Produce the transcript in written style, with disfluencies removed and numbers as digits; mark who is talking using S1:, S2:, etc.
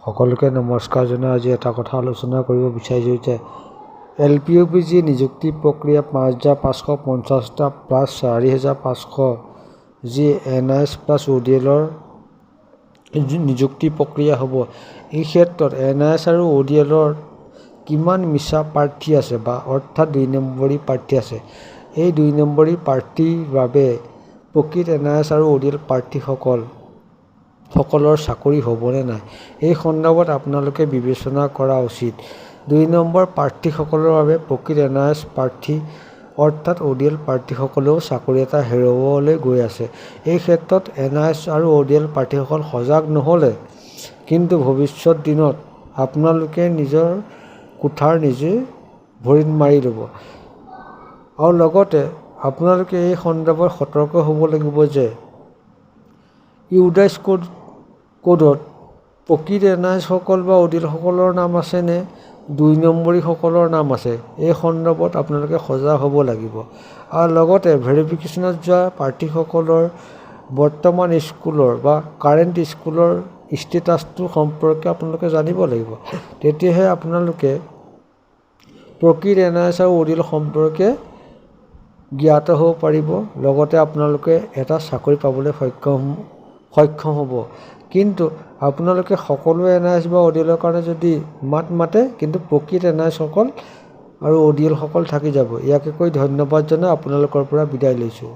S1: সকলোকে নমস্কাৰ জনাই আজি এটা কথা আলোচনা কৰিব বিচাৰিছোঁ যে LPUPG নিযুক্তি প্ৰক্ৰিয়া ৫,৫৫০টা প্লাছ ৪,৫০০ যি NIS প্লাছ ODLৰ নিযুক্তি প্ৰক্ৰিয়া হ'ব। এই ক্ষেত্ৰত NIS আৰু ODLৰ কিমান মিছা প্ৰাৰ্থী আছে বা অৰ্থাৎ ২ নম্বৰী প্ৰাৰ্থী আছে। এই ২ নম্বৰী প্ৰাৰ্থীৰ বাবে প্ৰকৃত NIS আৰু ODL প্ৰাৰ্থীসকলৰ চাকৰি হ'বনে নাই, এই সন্দৰ্ভত আপোনালোকে বিবেচনা কৰা উচিত। ২ নম্বৰ প্ৰাৰ্থীসকলৰ বাবে প্ৰকৃত NIS প্ৰাৰ্থী অৰ্থাৎ ODL প্ৰাৰ্থীসকলেও চাকৰি এটা হেৰুৱাবলৈ গৈ আছে। এই ক্ষেত্ৰত NIS আৰু ODL প্ৰাৰ্থীসকল সজাগ নহ'লে কিন্তু ভৱিষ্যত দিনত আপোনালোকে নিজৰ কুঠাৰ নিজে ভৰিত মাৰি ল'ব। আৰু লগতে আপোনালোকে এই সন্দৰ্ভত সতৰ্ক হ'ব লাগিব যে ইউডাইছ কোডত প্ৰকৃত NIS সকল বা ODL সকলৰ নাম আছেনে ২ নম্বৰীসকলৰ নাম আছে, এই সন্দৰ্ভত আপোনালোকে সজাগ হ'ব লাগিব। আৰু লগতে ভেৰিফিকেশ্যনত যোৱা প্ৰাৰ্থীসকলৰ বৰ্তমান স্কুলৰ বা কাৰেণ্ট স্কুলৰ ষ্টেটাছটো সম্পৰ্কে আপোনালোকে জানিব লাগিব। তেতিয়াহে আপোনালোকে প্ৰকৃত NIS আৰু ODL সম্পৰ্কে জ্ঞাত হ'ব পাৰিব, লগতে আপোনালোকে এটা চাকৰি পাবলৈ সক্ষম হ'ব। কিন্তু আপোনালোকে সকলোৱে NIS বা ODLৰ কাৰণে যদি মাতে কিন্তু প্ৰকৃত NIS সকল আৰু ODL সকল থাকি যাব। ইয়াকে কৈ ধন্যবাদ জনাই আপোনালোকৰ পৰা বিদায় লৈছোঁ।